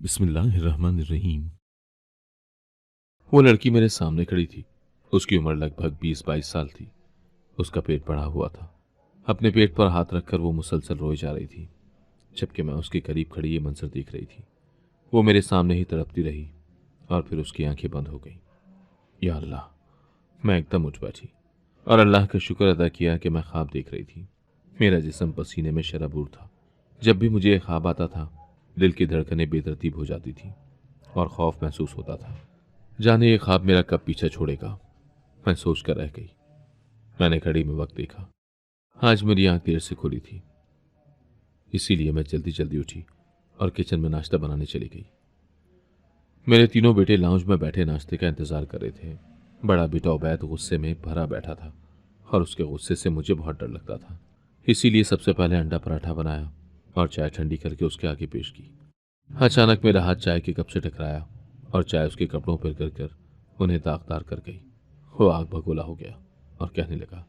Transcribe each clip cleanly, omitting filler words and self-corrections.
बिस्मिल्लाहिर्रहमानिर्रहीम। वो लड़की मेरे सामने खड़ी थी। उसकी उम्र लगभग 20-22 साल थी। उसका पेट बढ़ा हुआ था। अपने पेट पर हाथ रखकर वो मुसलसल रोए जा रही थी, जबकि मैं उसके करीब खड़ी ये मंजर देख रही थी। वो मेरे सामने ही तड़पती रही और फिर उसकी आंखें बंद हो गईं। या अल्लाह! मैं एकदम उठ बैठी और अल्लाह का शुक्र अदा किया कि मैं ख्वाब देख रही थी। मेरा जिस्म पसीने में शराबूर था। जब भी मुझे ये ख्वाब आता था, दिल की धड़कनें बेतरतीब हो जाती थी और खौफ महसूस होता था। जाने ये ख्वाब मेरा कब पीछा छोड़ेगा, मैं सोच कर रह गई। मैंने घड़ी में वक्त देखा। आज मेरी आंख देर से खुली थी, इसीलिए मैं जल्दी जल्दी उठी और किचन में नाश्ता बनाने चली गई। मेरे तीनों बेटे लाउंज में बैठे नाश्ते का इंतजार कर रहे थे। बड़ा बेटा उबैद गुस्से में भरा बैठा था और उसके गुस्से से मुझे बहुत डर लगता था। इसीलिए सबसे पहले अंडा पराठा बनाया और चाय ठंडी करके उसके आगे पेश की। अचानक मेरा हाथ चाय के कप से टकराया और चाय उसके कपड़ों पर गिर कर उन्हें दागदार कर गई। वो आग भगोला हो गया और कहने लगा,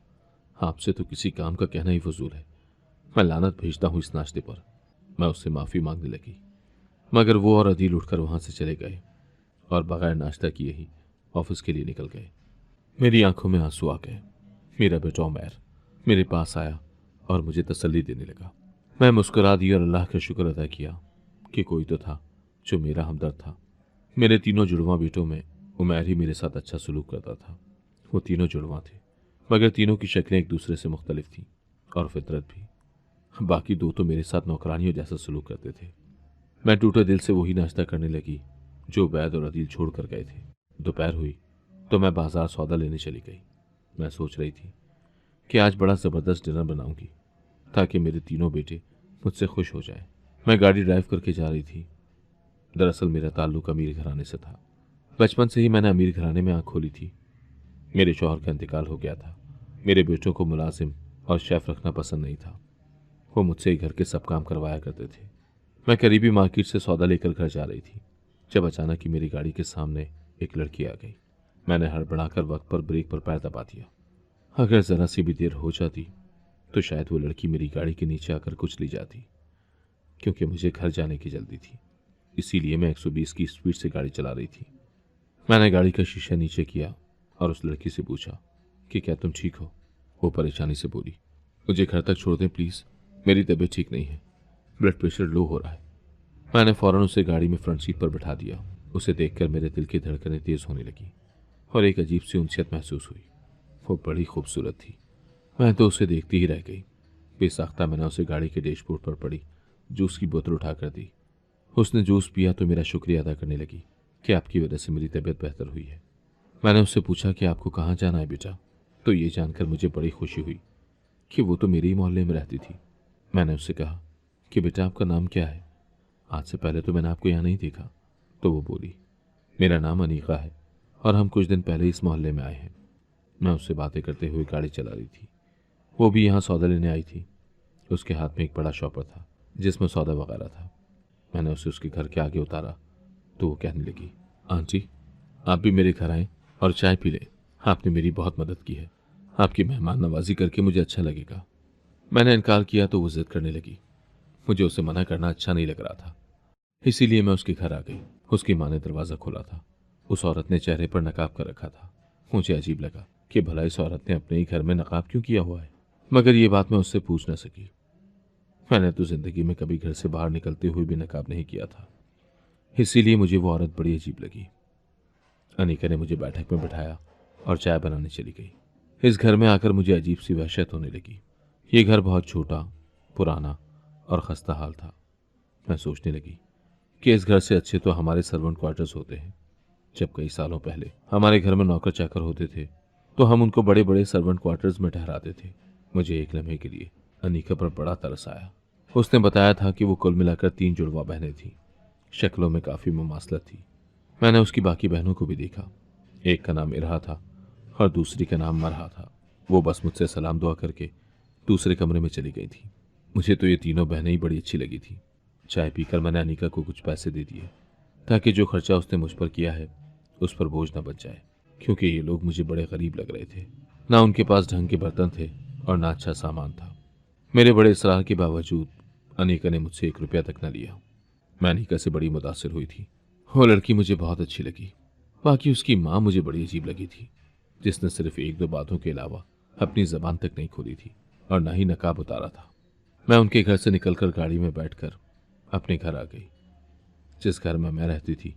आपसे तो किसी काम का कहना ही फजूल है। मैं लानत भेजता हूँ इस नाश्ते पर। मैं उससे माफ़ी मांगने लगी, मगर वो और अदील उठकर वहां से चले गए और बगैर नाश्ता किए ही ऑफिस के लिए निकल गए। मेरी आंखों में आंसू आ गए। मेरा बेटा उमैर मेरे पास आया और मुझे तसल्ली देने लगा। मैं मुस्कुरा दी और अल्लाह का शुक्र अदा किया कि कोई तो था जो मेरा हमदर्द था। मेरे तीनों जुड़वां बेटों में उमैर ही मेरे साथ अच्छा सलूक करता था। वो तीनों जुड़वां थे, मगर तीनों की शक्लें एक दूसरे से मुख्तलिफ थीं और फितरत भी। बाकी दो तो मेरे साथ नौकरानियों जैसा सलूक करते थे। मैं टूटे दिल से वही नाश्ता करने लगी जो वैद और अदील छोड़ कर गए थे। दोपहर हुई तो मैं बाजार सौदा लेने चली गई। मैं सोच रही थी कि आज बड़ा ज़बरदस्त डिनर बनाऊंगी ताकि मेरे तीनों बेटे मुझसे खुश हो जाएं। मैं गाड़ी ड्राइव करके जा रही थी। दरअसल मेरा ताल्लुक अमीर घराने से था। बचपन से ही मैंने अमीर घराने में आंख खोली थी। मेरे शौहर का इंतकाल हो गया था। मेरे बेटों को मुलाजिम और शेफ रखना पसंद नहीं था। वो मुझसे ही घर के सब काम करवाया करते थे। मैं करीबी मार्केट से सौदा लेकर घर जा रही थी जब अचानक ही मेरी गाड़ी के सामने एक लड़की आ गई। मैंने हड़बड़ाकर वक्त पर ब्रेक पर पैर दबा दिया। अगर जरा सी भी देर हो जाती तो शायद वो लड़की मेरी गाड़ी के नीचे आकर कुचली ली जाती। क्योंकि मुझे घर जाने की जल्दी थी, इसीलिए मैं 120 की स्पीड से गाड़ी चला रही थी। मैंने गाड़ी का शीशा नीचे किया और उस लड़की से पूछा कि क्या तुम ठीक हो। वो परेशानी से बोली, मुझे घर तक छोड़ दें प्लीज़, मेरी तबीयत ठीक नहीं है, ब्लड प्रेशर लो हो रहा है। मैंने फौरन उसे गाड़ी में फ्रंट सीट पर बैठा दिया। उसे देखकर मेरे दिल की धड़कनें तेज होने लगी और एक अजीब सी उनसियत महसूस हुई। वो बड़ी खूबसूरत थी। मैं तो उसे देखती ही रह गई। बेसाख्ता मैंने उसे गाड़ी के डैशबोर्ड पर पड़ी जूस की बोतल उठाकर दी। उसने जूस पिया तो मेरा शुक्रिया अदा करने लगी कि आपकी वजह से मेरी तबीयत बेहतर हुई है। मैंने उससे पूछा कि आपको कहाँ जाना है बेटा, तो ये जानकर मुझे बड़ी खुशी हुई कि वो तो मेरे ही मोहल्ले में रहती थी। मैंने उससे कहा कि बेटा आपका नाम क्या है, आज से पहले तो मैंने आपको यहाँ नहीं देखा। तो वो बोली, मेरा नाम अनीका है और हम कुछ दिन पहले इस मोहल्ले में आए हैं। मैं उससे बातें करते हुए गाड़ी चला रही थी। वो भी यहाँ सौदा लेने आई थी। उसके हाथ में एक बड़ा शॉपर था जिसमें सौदा वगैरह था। मैंने उसे उसके घर के आगे उतारा तो वो कहने लगी, आंटी आप भी मेरे घर आएं और चाय पी लें, आपने मेरी बहुत मदद की है। आपकी मेहमान नवाजी करके मुझे अच्छा लगेगा। मैंने इनकार किया तो वो जिद करने लगी। मुझे उसे मना करना अच्छा नहीं लग रहा था, इसीलिए मैं उसके घर आ गई। उसकी माँ ने दरवाज़ा खोला था। उस औरत ने चेहरे पर नकाब कर रखा था। मुझे अजीब लगा कि भला इस औरत ने अपने ही घर में नकाब क्यों किया हुआ है, मगर ये बात मैं उससे पूछ न सकी। मैंने तो जिंदगी में कभी घर से बाहर निकलते हुए भी नकाब नहीं किया था, इसीलिए मुझे वो औरत बड़ी अजीब लगी। अनीका ने मुझे बैठक में बिठाया और चाय बनाने चली गई। इस घर में आकर मुझे अजीब सी वहशत होने लगी। ये घर बहुत छोटा, पुराना और खस्ता हाल था। मैं सोचने लगी कि इस घर से अच्छे तो हमारे सर्वेंट क्वार्टर्स होते हैं। जब कई सालों पहले हमारे घर में नौकर चाकर होते थे तो हम उनको बड़े बड़े सर्वेंट क्वार्टर्स में ठहराते थे। मुझे एक लम्हे के लिए अनीका पर बड़ा तरस आया। उसने बताया था कि वो कुल मिलाकर 3 जुड़वा बहनें थीं। शक्लों में काफ़ी मुमासलत थी। मैंने उसकी बाकी बहनों को भी देखा। एक का नाम इरहा था और दूसरी का नाम मरहा था। वो बस मुझसे सलाम दुआ करके दूसरे कमरे में चली गई थी। मुझे तो ये तीनों बहनें ही बड़ी अच्छी लगी थी। चाय पीकर मैंने अनीका को कुछ पैसे दे दिए ताकि जो खर्चा उसने मुझ पर किया है उस पर बोझ न बच जाए, क्योंकि ये लोग मुझे बड़े गरीब लग रहे थे। ना उनके पास ढंग के बर्तन थे और ना अच्छा सामान था। मेरे बड़े इसरार के बावजूद अनीका ने मुझसे 1 रुपया तक न लिया। मैं अनीका से बड़ी मुतासिर हुई थी। वो लड़की मुझे बहुत अच्छी लगी। बाकी उसकी माँ मुझे बड़ी अजीब लगी थी, जिसने सिर्फ एक दो बातों के अलावा अपनी जबान तक नहीं खोली थी और ना ही नकाब उतारा था। मैं उनके घर से निकलकर गाड़ी में बैठकर अपने घर आ गई। जिस घर में मैं रहती थी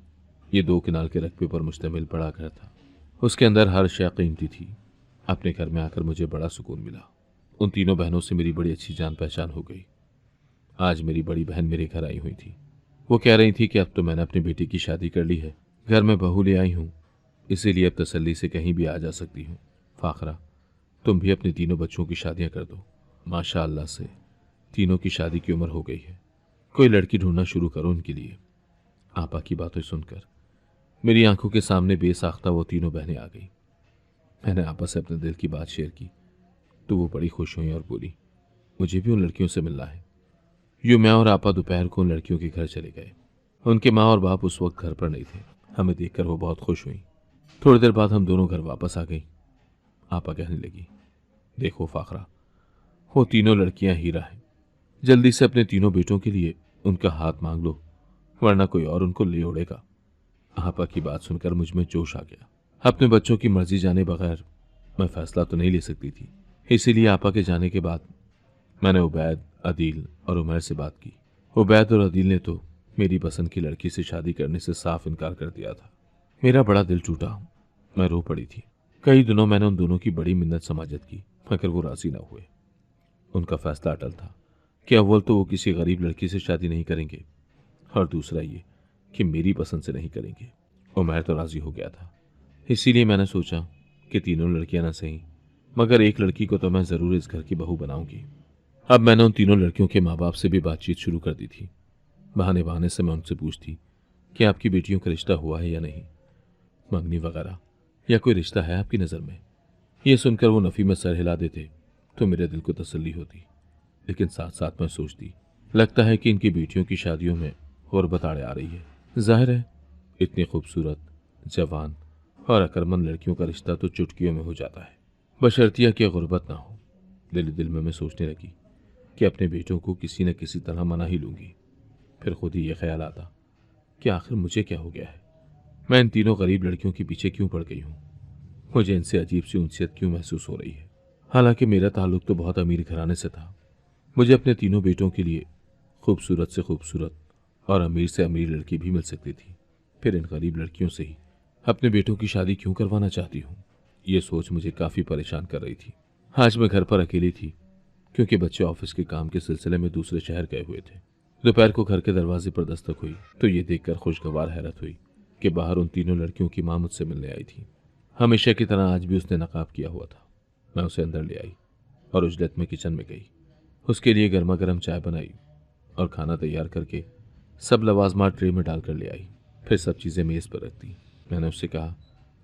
ये 2 किनाल के रकबे पर मुश्तमिल बड़ा घर था। उसके अंदर हर शय कीमती थी। अपने घर में आकर मुझे बड़ा सुकून मिला। उन तीनों बहनों से मेरी बड़ी अच्छी जान पहचान हो गई। आज मेरी बड़ी बहन मेरे घर आई हुई थी। वो कह रही थी कि अब तो मैंने अपनी बेटी की शादी कर ली है, घर में बहू ले आई हूँ, इसीलिए अब तसल्ली से कहीं भी आ जा सकती हूँ। फाखरा, तुम भी अपने तीनों बच्चों की शादियां कर दो। माशाअल्लाह से तीनों की शादी की उम्र हो गई है। कोई लड़की ढूंढना शुरू करो उनके लिए। आपा की बातें सुनकर मेरी आंखों के सामने बेसाख्ता वो तीनों बहनें आ गई। मैंने आपा से अपने दिल की बात शेयर की तो वो बड़ी खुश हुई और बोली, मुझे भी उन लड़कियों से मिलना है। यूं मैं और आपा दोपहर को उन लड़कियों के घर चले गए। उनके माँ और बाप उस वक्त घर पर नहीं थे। हमें देखकर वो बहुत खुश हुई। थोड़ी देर बाद हम दोनों घर वापस आ गई। आपा कहने लगी, देखो फाखरा, वो तीनों लड़कियां हीरा हैं। जल्दी से अपने तीनों बेटों के लिए उनका हाथ मांग लो, वरना कोई और उनको ले उड़ेगा। आपा की बात सुनकर मुझ में जोश आ गया। अपने बच्चों की मर्जी जाने बगैर मैं फैसला तो नहीं ले सकती थी। इसीलिए आपा के जाने के बाद मैंने उबैद, अदील और उमर से बात की। उबैद और अदील ने तो मेरी पसंद की लड़की से शादी करने से साफ इनकार कर दिया था। मेरा बड़ा दिल टूटा। मैं रो पड़ी थी। कई दिनों मैंने उन दोनों की बड़ी मिन्नत समाजत की, मगर वो राजी न हुए। उनका फैसला अटल था कि अव्वल तो वो किसी गरीब लड़की से शादी नहीं करेंगे और दूसरा ये कि मेरी पसंद से नहीं करेंगे। उमर तो राजी हो गया था। इसीलिए मैंने सोचा कि तीनों लड़कियां ना सही, मगर एक लड़की को तो मैं जरूर इस घर की बहू बनाऊंगी। अब मैंने उन तीनों लड़कियों के माँ बाप से भी बातचीत शुरू कर दी थी। बहाने बहाने से मैं उनसे पूछती कि आपकी बेटियों का रिश्ता हुआ है या नहीं, मंगनी वगैरह, या कोई रिश्ता है आपकी नज़र में। ये सुनकर वो नफ़ी में सर हिला देते तो मेरे दिल को तसल्ली होती, लेकिन साथ साथ मैं सोचती, लगता है कि इनकी बेटियों की शादियों में गुर्बत आड़े आ रही है। जाहिर है इतनी खूबसूरत, जवान और अकरमंद लड़कियों का रिश्ता तो चुटकियों में हो जाता है, बशर्तिया कि गुर्बत ना हो। दिल दिल में मैं सोचने लगी कि अपने बेटों को किसी न किसी तरह मना ही लूंगी। फिर खुद ही ये ख्याल आता कि आखिर मुझे क्या हो गया है, मैं इन तीनों गरीब लड़कियों के पीछे क्यों पड़ गई हूँ। मुझे इनसे अजीब सी उनसियत क्यों महसूस हो रही है। हालांकि मेरा ताल्लुक तो बहुत अमीर घराने से था। मुझे अपने तीनों बेटों के लिए खूबसूरत से खूबसूरत और अमीर से अमीर लड़की भी मिल सकती थी। फिर इन गरीब लड़कियों से ही अपने बेटों की शादी क्यों करवाना चाहती हूँ, ये सोच मुझे काफ़ी परेशान कर रही थी। आज मैं घर पर अकेली थी, क्योंकि बच्चे ऑफिस के काम के सिलसिले में दूसरे शहर गए हुए थे। दोपहर को घर के दरवाजे पर दस्तक हुई तो ये देखकर खुशगवार हैरत हुई कि बाहर उन तीनों लड़कियों की मां मुझसे मिलने आई थी। हमेशा की तरह आज भी उसने नकाब किया हुआ था। मैं उसे अंदर ले आई और उजलत में किचन में गई। उसके लिए गर्मा गर्म चाय बनाई और खाना तैयार करके सब लवाजमात ट्रे में डालकर ले आई। फिर सब चीज़ें मेज़ पर रख दी। मैंने उससे कहा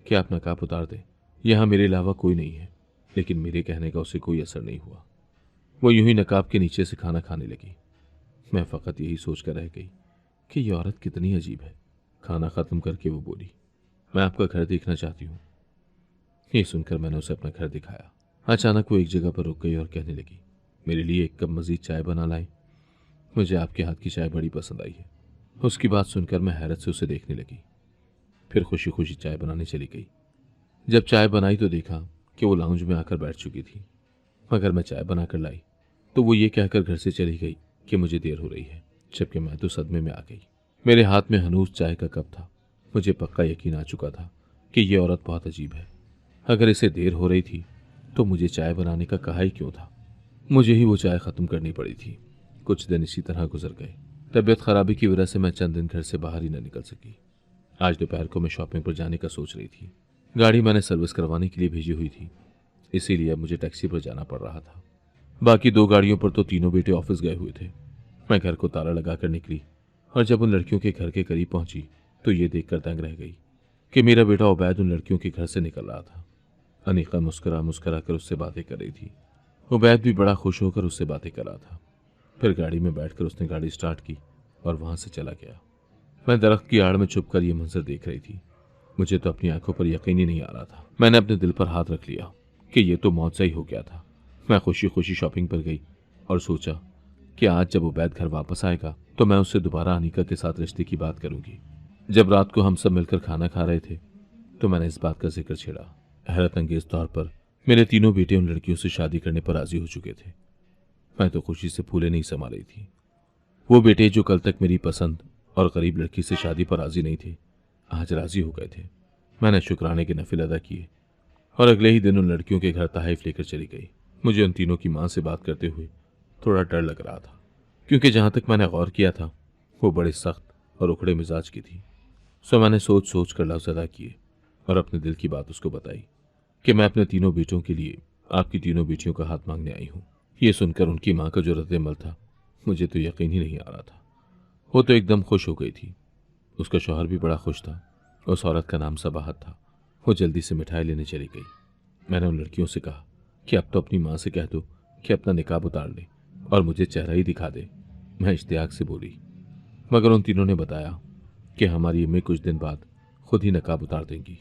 कि आप नकाब उतार दें, यहाँ मेरे अलावा कोई नहीं है। लेकिन मेरे कहने का उसे कोई असर नहीं हुआ। वो यूं ही नकाब के नीचे से खाना खाने लगी। मैं फ़कत यही सोचकर रह गई कि ये औरत कितनी अजीब है। खाना ख़त्म करके वो बोली, मैं आपका घर देखना चाहती हूँ। ये सुनकर मैंने उसे अपना घर दिखाया। अचानक वो एक जगह पर रुक गई और कहने लगी, मेरे लिए एक कप मज़ीद चाय बना लाई। मुझे आपके हाथ की चाय बड़ी पसंद आई है। उसकी बात सुनकर मैं हैरत से उसे देखने लगी। फिर खुशी खुशी चाय बनाने चली गई। जब चाय बनाई तो देखा कि वो लाउंज में आकर बैठ चुकी थी। मगर मैं चाय बनाकर लाई तो वो ये कहकर घर से चली गई कि मुझे देर हो रही है, जबकि मैं तो सदमे में आ गई। मेरे हाथ में हनूस चाय का कप था। मुझे पक्का यकीन आ चुका था कि ये औरत बहुत अजीब है। अगर इसे देर हो रही थी तो मुझे चाय बनाने का कहा ही क्यों था। मुझे ही वो चाय ख़त्म करनी पड़ी थी। कुछ दिन इसी तरह गुजर गए। तबीयत खराबी की वजह से मैं चंद दिन घर से बाहर ही न निकल सकी। आज दोपहर को मैं शॉपिंग पर जाने का सोच रही थी। गाड़ी मैंने सर्विस करवाने के लिए भेजी हुई थी, इसीलिए अब मुझे टैक्सी पर जाना पड़ रहा था। बाकी 2 गाड़ियों पर तो तीनों बेटे ऑफिस गए हुए थे। मैं घर को ताला लगाकर निकली और जब उन लड़कियों के घर के करीब पहुंची तो ये देखकर दंग रह गई कि मेरा बेटा उबैद उन लड़कियों के घर से निकल रहा था। अनीका मुस्कुरा मुस्कुरा कर उससे बातें कर रही थी। उबैद भी बड़ा खुश होकर उससे बातें कर रहा था। फिर गाड़ी में बैठकर उसने गाड़ी स्टार्ट की और वहां से चला गया। मैं दरख्त की आड़ में छुपकर यह मंजर देख रही थी। मुझे तो अपनी आंखों पर यकीन ही नहीं आ रहा था। मैंने अपने दिल पर हाथ रख लिया कि यह तो मौत से ही हो गया था। मैं खुशी खुशी शॉपिंग पर गई और सोचा कि आज जब उबैद घर वापस आएगा तो मैं उससे दोबारा अनीका के साथ रिश्ते की बात करूंगी। जब रात को हम सब मिलकर खाना खा रहे थे तो मैंने इस बात का जिक्र छेड़ा। हैरत अंगेज तौर पर मेरे तीनों बेटे उन लड़कियों से शादी करने पर राजी हो चुके थे। मैं तो खुशी से फूले नहीं समा रही थी। वो बेटे जो कल तक मेरी पसंद और गरीब लड़की से शादी पर राजी नहीं थे, आज राजी हो गए थे। मैंने शुक्राने के नफिल अदा किए और अगले ही दिन उन लड़कियों के घर तहरीफ लेकर चली गई। मुझे उन तीनों की मां से बात करते हुए थोड़ा डर लग रहा था, क्योंकि जहां तक मैंने गौर किया था वो बड़े सख्त और उखड़े मिजाज की थी। सो मैंने सोच सोच कर लफ्ज़ अदा किए और अपने दिल की बात उसको बताई कि मैं अपने तीनों बेटों के लिए आपकी तीनों बेटियों का हाथ मांगने आई हूँ। ये सुनकर उनकी माँ का जो रद्द-ए-अमल था, मुझे तो यकीन ही नहीं आ रहा था। वो तो एकदम खुश हो गई थी। उसका शौहर भी बड़ा खुश था। उस औरत का नाम सबाहत था। वो जल्दी से मिठाई लेने चली गई। मैंने उन लड़कियों से कहा कि अब तो अपनी माँ से कह दो कि अपना निकाब उतार ले और मुझे चेहरा ही दिखा दे। मैं इश्तियाक से बोली, मगर उन तीनों ने बताया कि हमारी अम्मी कुछ दिन बाद खुद ही नकाब उतार देंगी।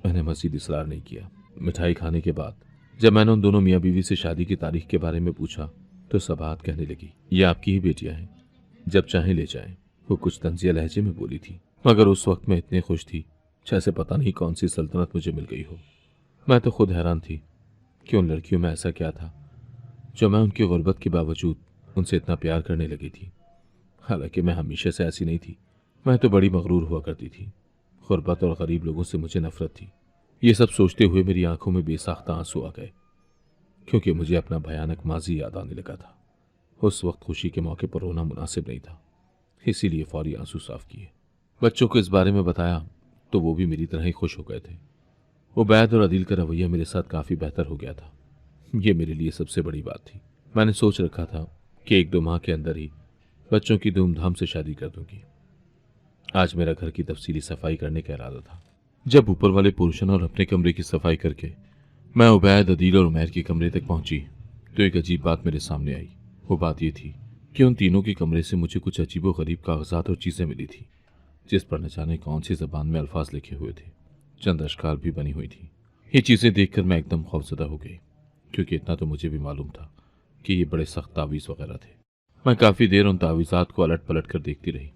मैंने मज़ीद इसरार नहीं किया। मिठाई खाने के बाद जब मैंने उन दोनों मियाँ बीवी से शादी की तारीख के बारे में पूछा तो सबाहत कहने लगी, ये आपकी ही बेटियां हैं, जब चाहें ले जाएं। वो कुछ तंजिया लहजे में बोली थी, मगर उस वक्त मैं इतनी खुश थी जैसे पता नहीं कौन सी सल्तनत मुझे मिल गई हो। मैं तो खुद हैरान थी कि उन लड़कियों में ऐसा क्या था जो मैं उनकी गुर्बत के बावजूद उनसे इतना प्यार करने लगी थी। हालांकि मैं हमेशा से ऐसी नहीं थी। मैं तो बड़ी मगरूर हुआ करती थी। गुर्बत और गरीब लोगों से मुझे नफरत थी। ये सब सोचते हुए मेरी आंखों में बेसाख्ता आंसू आ गए, क्योंकि मुझे अपना भयानक माजी याद आने लगा था। उस वक्त खुशी के मौके पर रोना मुनासिब नहीं था, इसीलिए फौरी आंसू साफ किए। बच्चों को इस बारे में बताया तो वो भी मेरी तरह ही खुश हो गए थे। उबैद और अदील का रवैया मेरे साथ काफ़ी बेहतर हो गया था। ये मेरे लिए सबसे बड़ी बात थी। मैंने सोच रखा था कि 1-2 माह के अंदर ही बच्चों की धूमधाम से शादी कर दूंगी। आज मेरा घर की तफसीली सफाई करने का इरादा था। जब ऊपर वाले पोर्शन और अपने कमरे की सफाई करके मैं उबैद, अदील और उमैर के कमरे तक पहुंची तो एक अजीब बात मेरे सामने आई। वो बात ये थी कि उन तीनों के कमरे से मुझे कुछ अजीबो गरीब कागजात और चीज़ें मिली थी, जिस पर न जाने कौन सी जबान में अल्फाज लिखे हुए थे। चंद अशकाल भी बनी हुई थी। ये चीज़ें देखकर मैं एकदम खौफजदा हो गई, क्योंकि इतना तो मुझे भी मालूम था कि ये बड़े सख्त तावीज़ वगैरह थे। मैं काफ़ी देर उन तावीज़ात को अलट पलट कर देखती रही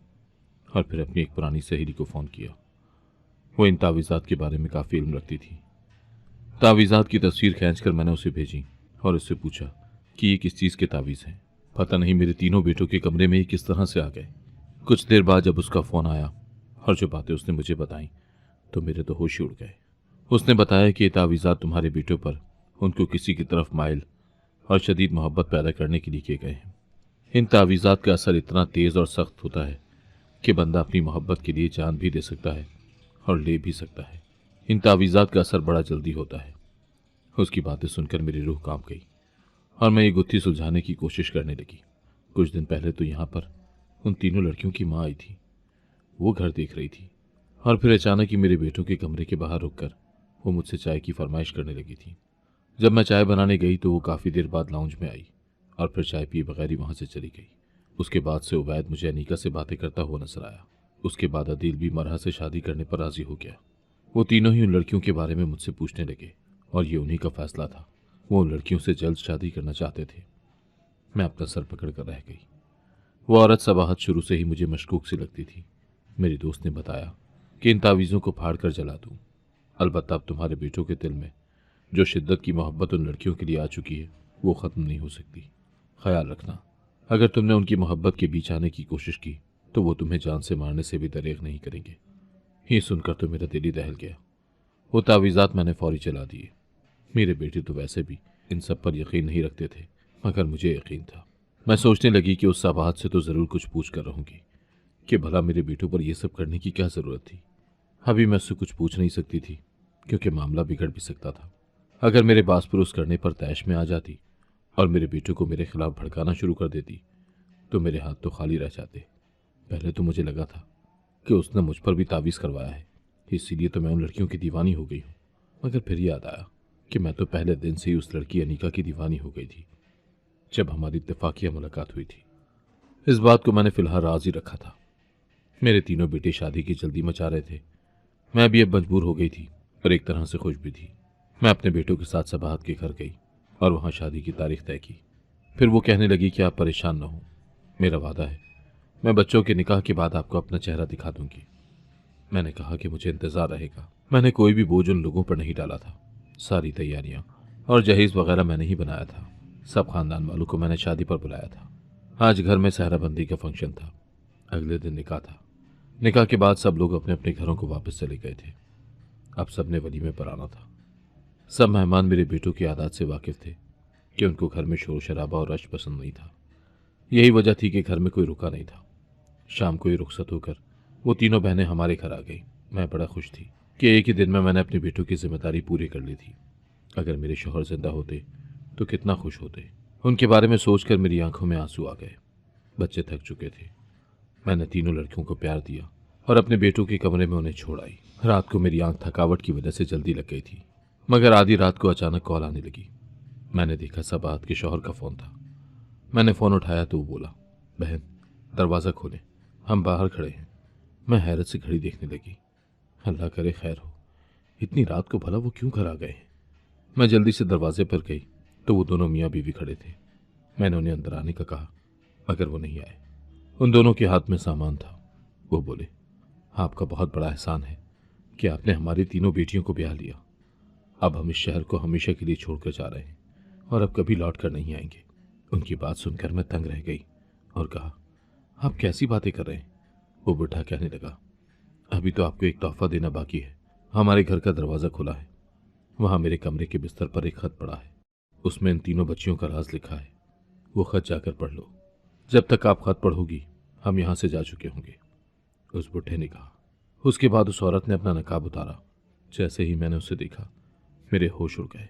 और फिर अपनी एक पुरानी सहेली को फ़ोन किया। वो इन तावीज़ात के बारे में काफ़ी इल्म रखती थी। तावीज़ात की तस्वीर खींचकर मैंने उसे भेजी और उससे पूछा कि ये किस चीज़ के तावीज़ हैं। पता नहीं मेरे तीनों बेटों के कमरे में ये किस तरह से आ गए। कुछ देर बाद जब उसका फ़ोन आया और जो बातें उसने मुझे बताई तो मेरे तो होश ही उड़ गए। उसने बताया कि ये तावीज़ात तुम्हारे बेटों पर उनको किसी की तरफ माइल और शदीद मोहब्बत पैदा करने के लिए किए गए हैं। इन तावीज़ात का असर इतना तेज़ और सख्त होता है कि बंदा अपनी मोहब्बत के लिए जान भी दे सकता है और ले भी सकता है। इन तावीज़ात का असर बड़ा जल्दी होता है। उसकी बातें सुनकर मेरी रूह कांप गई और मैं ये गुत्थी सुलझाने की कोशिश करने लगी। कुछ दिन पहले तो यहाँ पर उन तीनों लड़कियों की माँ आई थी। वो घर देख रही थी और फिर अचानक ही मेरे बेटों के कमरे के बाहर रुककर वो मुझसे चाय की फरमाइश करने लगी थी। जब मैं चाय बनाने गई तो वो काफ़ी देर बाद लाउंज में आई और फिर चाय पिए बगैर ही वहाँ से चली गई। उसके बाद से उबैद मुझे अनीका से बातें करता हुआ नजर आया। उसके बाद अदील भी मरहा से शादी करने पर राजी हो गया। वो तीनों ही उन लड़कियों के बारे में मुझसे पूछने लगे और ये उन्हीं का फैसला था। वो उन लड़कियों से जल्द शादी करना चाहते थे। मैं अपना सर पकड़ कर रह गई। वो औरत सबाहत शुरू से ही मुझे मशकूक सी लगती थी। मेरी दोस्त ने बताया कि इन तावीज़ों को फाड़ कर जला दूं। अलबत्ता अब तुम्हारे बेटों के दिल में जो शिद्दत की मोहब्बत उन लड़कियों के लिए आ चुकी है वो ख़त्म नहीं हो सकती। ख्याल रखना, अगर तुमने उनकी मोहब्बत के बीच आने की कोशिश की तो वो तुम्हें जान से मारने से भी दरेग नहीं करेंगे। ये सुनकर तो मेरा दिल ही दहल गया। वो तावीज़ात मैंने फौरी चला दिए। मेरे बेटे तो वैसे भी इन सब पर यकीन नहीं रखते थे, मगर मुझे यकीन था। मैं सोचने लगी कि उस सबाहत से तो ज़रूर कुछ पूछ कर रहूँगी कि भला मेरे बेटों पर यह सब करने की क्या ज़रूरत थी। अभी मैं उससे कुछ पूछ नहीं सकती थी, क्योंकि मामला बिगड़ भी सकता था। अगर मेरे बास पुरुष करने पर तैश में आ जाती और मेरे बेटों को मेरे खिलाफ भड़काना शुरू कर देती तो मेरे हाथ तो खाली रह जाते। पहले तो मुझे लगा था कि उसने मुझ पर भी तावीज़ करवाया है, इसीलिए तो मैं उन लड़कियों की दीवानी हो गई हूँ। मगर फिर याद आया कि मैं तो पहले दिन से ही उस लड़की अनीका की दीवानी हो गई थी जब हमारी इत्तेफाकिया मुलाकात हुई थी। इस बात को मैंने फिलहाल राज ही रखा था। मेरे तीनों बेटे शादी की जल्दी मचा रहे थे। मैं भी अब मजबूर हो गई थी और एक तरह से खुश भी थी। मैं अपने बेटों के साथ सबाहत के घर गई और वहाँ शादी की तारीख तय की। फिर वो कहने लगी कि आप परेशान न हो, मेरा वादा है मैं बच्चों के निकाह के बाद आपको अपना चेहरा दिखा दूंगी। मैंने कहा कि मुझे इंतजार रहेगा। मैंने कोई भी बोझ उन लोगों पर नहीं डाला था। सारी तैयारियां और जहेज वगैरह मैंने ही बनाया था। सब खानदान वालों को मैंने शादी पर बुलाया था। आज घर में सहराबंदी का फंक्शन था। अगले दिन निकाह था। निकाह के बाद सब लोग अपने अपने घरों को वापस चले गए थे। अब सबने वलीमे पर आना था। सब मेहमान मेरे बेटों की आदत से वाकिफ थे कि उनको घर में शोर शराबा और रश पसंद नहीं था। यही वजह थी कि घर में कोई रुका नहीं था। शाम को ही रुखसत होकर वो तीनों बहनें हमारे घर आ गई। मैं बड़ा खुश थी कि एक ही दिन में मैंने अपने बेटों की जिम्मेदारी पूरी कर ली थी। अगर मेरे शौहर जिंदा होते तो कितना खुश होते। उनके बारे में सोचकर मेरी आंखों में आंसू आ गए। बच्चे थक चुके थे। मैंने तीनों लड़कियों को प्यार दिया और अपने बेटों के कमरे में उन्हें छोड़ आई। रात को मेरी आंख थकावट की वजह से जल्दी लग गई थी, मगर आधी रात को अचानक कॉल आने लगी। मैंने देखा सबात के शौहर का फोन था। मैंने फोन उठाया तो वो बोला, बहन दरवाज़ा खोलें, हम बाहर खड़े हैं। मैं हैरत से घड़ी देखने लगी। अल्लाह करे खैर हो, इतनी रात को भला वो क्यों घर आ गए हैं। मैं जल्दी से दरवाजे पर गई तो वो दोनों मियाँ बीवी खड़े थे। मैंने उन्हें अंदर आने का कहा, मगर वो नहीं आए। उन दोनों के हाथ में सामान था। वो बोले, आपका बहुत बड़ा एहसान है कि आपने हमारी तीनों बेटियों को ब्याह लिया। अब हम इस शहर को हमेशा के लिए छोड़कर जा रहे हैं और अब कभी लौट कर नहीं आएंगे। उनकी बात सुनकर मैं तंग रह गई और कहा, आप कैसी बातें कर रहे हैं। वो बुढ़ा कहने लगा, अभी तो आपको एक तोहफा देना बाकी है। हमारे घर का दरवाज़ा खुला है। वहाँ मेरे कमरे के बिस्तर पर एक खत पड़ा है। उसमें इन तीनों बच्चियों का राज लिखा है। वो खत जाकर पढ़ लो। जब तक आप खत पढ़ोगी हम यहाँ से जा चुके होंगे। उस बुढ़े ने कहा। उसके बाद उस औरत ने अपना नकाब उतारा। जैसे ही मैंने उसे देखा मेरे होश उड़ गए।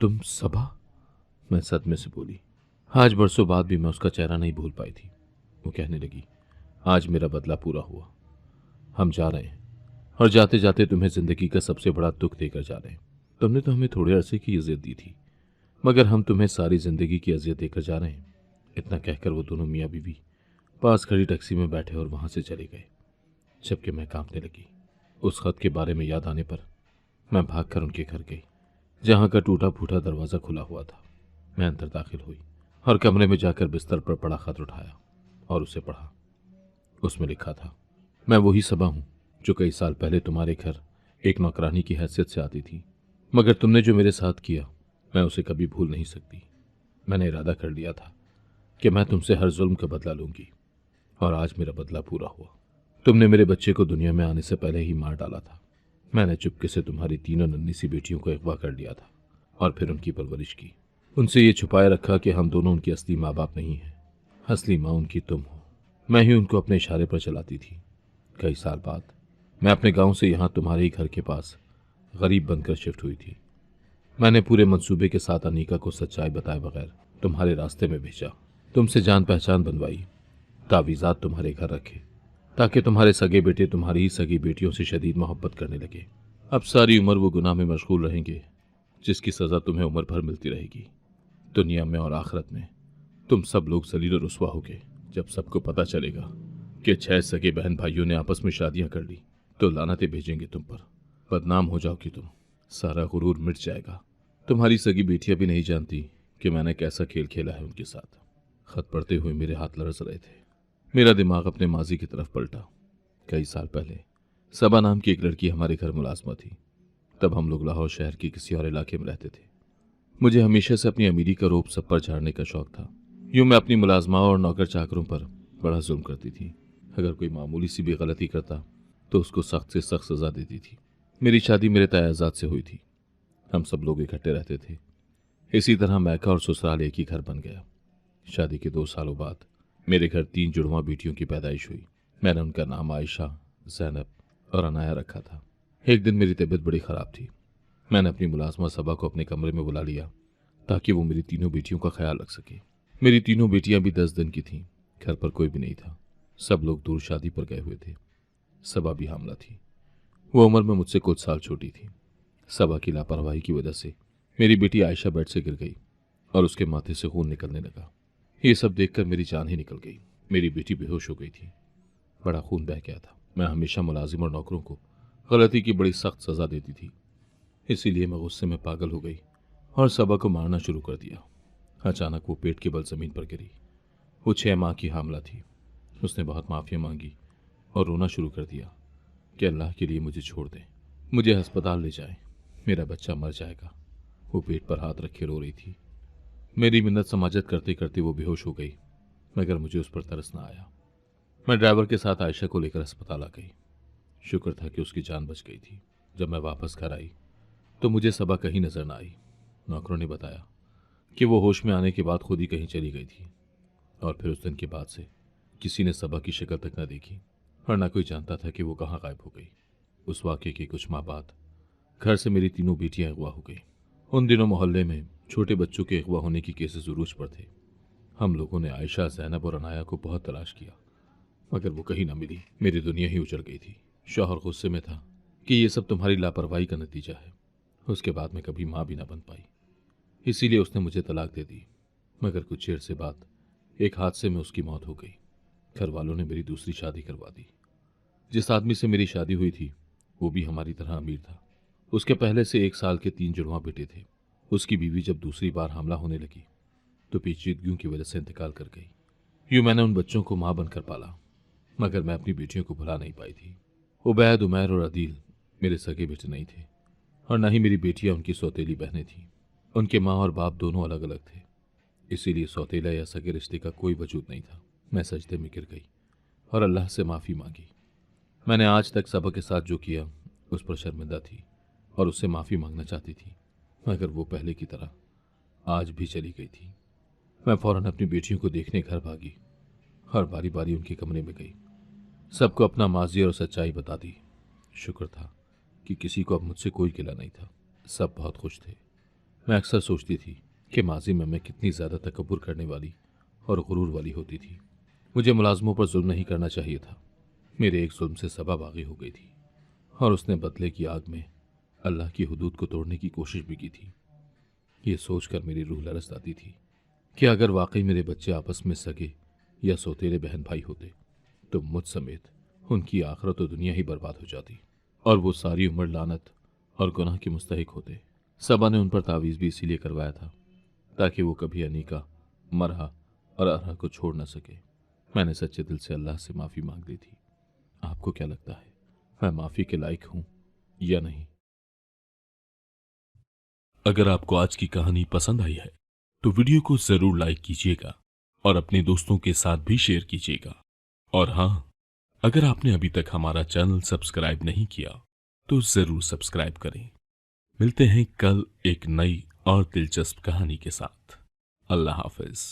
तुम सबा? मैं सदमे से बोली। आज बरसों बाद भी मैं उसका चेहरा नहीं भूल पाई थी। वो कहने लगी, आज मेरा बदला पूरा हुआ। हम जा रहे हैं और जाते जाते तुम्हें जिंदगी का सबसे बड़ा दुख देकर जा रहे हैं। तुमने तो हमें थोड़े अरसे की अजियत दी थी, मगर हम तुम्हें सारी जिंदगी की अजियत देकर जा रहे हैं। इतना कहकर वो दोनों मियाँ बीवी पास खड़ी टैक्सी में बैठे और वहां से चले गए। जबकि मैं कांपने लगी। उस खत के बारे में याद आने पर मैं भागकर उनके घर गई, जहां का टूटा फूटा दरवाज़ा खुला हुआ था। मैं अंदर दाखिल हुई और कमरे में जाकर बिस्तर पर पड़ा खत उठाया और उसे पढ़ा। उसमें लिखा था, मैं वही सबा हूं जो कई साल पहले तुम्हारे घर एक नौकरानी की हैसियत से आती थी, मगर तुमने जो मेरे साथ किया मैं उसे कभी भूल नहीं सकती। मैंने इरादा कर लिया था कि मैं तुमसे हर जुल्म का बदला लूंगी और आज मेरा बदला पूरा हुआ। तुमने मेरे बच्चे को दुनिया में आने से पहले ही मार डाला था। मैंने चुपके से तुम्हारी तीनों नन्ही सी बेटियों को अगवा कर लिया था और फिर उनकी परवरिश की। उनसे ये छुपाए रखा कि हम दोनों उनके असली माँ बाप नहीं हैं। असली माँ उनकी तुम हो। मैं ही उनको अपने इशारे पर चलाती थी। कई साल बाद मैं अपने गांव से यहाँ तुम्हारे ही घर के पास गरीब बनकर शिफ्ट हुई थी। मैंने पूरे मंसूबे के साथ अनीका को सच्चाई बताए बगैर तुम्हारे रास्ते में भेजा। तुमसे जान पहचान बनवाई, तावीज़ात तुम्हारे घर रखे ताकि तुम्हारे सगे बेटे तुम्हारी ही सगी बेटियों से शदीद मोहब्बत करने लगे। अब सारी उम्र वो गुनाह में मशगूल रहेंगे जिसकी सज़ा तुम्हें उम्र भर मिलती रहेगी। दुनिया में और आखिरत में तुम सब लोग जलील और रुस्वा होगे। जब सबको पता चलेगा कि 6 सगे बहन भाइयों ने आपस में शादियां कर ली तो लानतें भेजेंगे तुम पर। बदनाम हो जाओगी तुम। सारा गुरूर मिट जाएगा। तुम्हारी सगी बेटियां भी नहीं जानती कि मैंने कैसा खेल खेला है उनके साथ। खत पढ़ते हुए मेरे हाथ लरस रहे थे। मेरा दिमाग अपने माजी की तरफ पलटा। कई साल पहले सबा नाम की एक लड़की हमारे घर मुलाजमा थी। तब हम लोग लाहौर शहर के किसी और इलाके में रहते थे। मुझे हमेशा से अपनी अमीरी का रोब सब पर झाड़ने का शौक था। यूं मैं अपनी मुलाजमाओं और नौकर चाकरों पर बड़ा जुल्म करती थी। अगर कोई मामूली सी भी गलती करता तो उसको सख्त से सख्त सजा देती थी। मेरी शादी मेरे तयाजात से हुई थी। हम सब लोग इकट्ठे रहते थे। इसी तरह मैका और ससुराल एक ही घर बन गया। शादी के 2 सालों बाद मेरे घर 3 जुड़वां बेटियों की पैदाइश हुई। मैंने उनका नाम आयशा, जैनब और अनाया रखा था। एक दिन मेरी तबीयत बड़ी ख़राब थी। मैंने अपनी मुलाजमा सबा को अपने कमरे में बुला लिया ताकि वो मेरी तीनों बेटियों का ख्याल रख सके। मेरी तीनों बेटियां भी 10 दिन की थीं। घर पर कोई भी नहीं था। सब लोग दूर शादी पर गए हुए थे। सबा भी हामला थी। वो उम्र में मुझसे कुछ साल छोटी थी। सबा की लापरवाही की वजह से मेरी बेटी आयशा बेड से गिर गई और उसके माथे से खून निकलने लगा। ये सब देखकर मेरी जान ही निकल गई। मेरी बेटी बेहोश हो गई थी। बड़ा खून बह गया था। मैं हमेशा मुलाजिम और नौकरों को गलती की बड़ी सख्त सजा देती थी। इसीलिए मैं गुस्से में पागल हो गई और सबा को मारना शुरू कर दिया। अचानक वो पेट के बल जमीन पर गिरी। वो 6 माह की हामला थी। उसने बहुत माफ़िया मांगी और रोना शुरू कर दिया कि अल्लाह के लिए मुझे छोड़ दें, मुझे अस्पताल ले जाएं, मेरा बच्चा मर जाएगा। वो पेट पर हाथ रखे रो रही थी। मेरी मिन्नत समाजत करते करते वो बेहोश हो गई, मगर मुझे उस पर तरस ना आया। मैं ड्राइवर के साथ आयशा को लेकर अस्पताल आ गई। शुक्र था कि उसकी जान बच गई थी। जब मैं वापस घर आई तो मुझे सबा कहीं नजर न आई। नौकरों ने बताया कि वो होश में आने के बाद खुद ही कहीं चली गई थी, और फिर उस दिन के बाद से किसी ने सबा की शक्ल तक न देखी और न कोई जानता था कि वो कहाँ गायब हो गई। उस वाक़े के कुछ माह बाद घर से मेरी तीनों बेटियां अगवा हो गई। उन दिनों मोहल्ले में छोटे बच्चों के अगवा होने की केसेस उरूज पर थे। हम लोगों ने आयशा, ज़ैनब और अनाया को बहुत तलाश किया, मगर वो कहीं ना मिली। मेरी दुनिया ही उजड़ गई थी। शौहर गुस्से में था कि ये सब तुम्हारी लापरवाही का नतीजा है। उसके बाद मैं कभी माँ भी ना बन पाई, इसीलिए उसने मुझे तलाक दे दी। मगर कुछ देर से बाद एक हादसे में उसकी मौत हो गई। घर वालों ने मेरी दूसरी शादी करवा दी। जिस आदमी से मेरी शादी हुई थी वो भी हमारी तरह अमीर था। उसके पहले से 1 साल के 3 जुड़वा बेटे थे। उसकी बीवी जब दूसरी बार हमला होने लगी तो पेचीदगियों की वजह से इंतकाल कर गई। यूं मैंने उन बच्चों को माँ बनकर पाला, मगर मैं अपनी बेटियों को भुला नहीं पाई थी। उबैद, उमैर और अदील मेरे सगे बेटे नहीं थे, और न ही मेरी बेटियां उनकी सौतेली बहनें थीं। उनके माँ और बाप दोनों अलग अलग थे, इसीलिए सौतेला या सगे रिश्ते का कोई वजूद नहीं था। मैं सजदे में गिर गई और अल्लाह से माफ़ी मांगी। मैंने आज तक सबा के साथ जो किया उस पर शर्मिंदा थी और उससे माफ़ी मांगना चाहती थी, मगर वो पहले की तरह आज भी चली गई थी। मैं फौरन अपनी बेटियों को देखने घर भागी और बारी बारी उनके कमरे में गई। सबको अपना माजी और सच्चाई बता दी। शुक्र था कि किसी को अब मुझसे कोई गिला नहीं था। सब बहुत खुश थे। मैं अक्सर सोचती थी कि माजी में मैं कितनी ज़्यादा तकब्बुर करने वाली और गुरूर वाली होती थी। मुझे मुलाजमों पर जुल्म नहीं करना चाहिए था। मेरे एक जुल्म से सबा बागी हो गई थी और उसने बदले की आग में अल्लाह की हुदूद को तोड़ने की कोशिश भी की थी। ये सोचकर मेरी रूह लरस आती थी कि अगर वाकई मेरे बच्चे आपस में सगे या सौतेले बहन भाई होते तो मुझ समेत उनकी आखिरत और दुनिया ही बर्बाद हो जाती और वो सारी उम्र लानत और गुनाह के मुस्तहिक होते। सबा ने उन पर तावीज़ भी इसीलिए करवाया था ताकि वो कभी अनीका, मरहा और अरहा को छोड़ न सके। मैंने सच्चे दिल से अल्लाह से माफ़ी मांग ली थी। आपको क्या लगता है, मैं माफ़ी के लायक हूँ या नहीं? अगर आपको आज की कहानी पसंद आई है तो वीडियो को जरूर लाइक कीजिएगा और अपने दोस्तों के साथ भी शेयर कीजिएगा। और हाँ, अगर आपने अभी तक हमारा चैनल सब्सक्राइब नहीं किया तो जरूर सब्सक्राइब करें। मिलते हैं कल एक नई और दिलचस्प कहानी के साथ। अल्लाह हाफिज।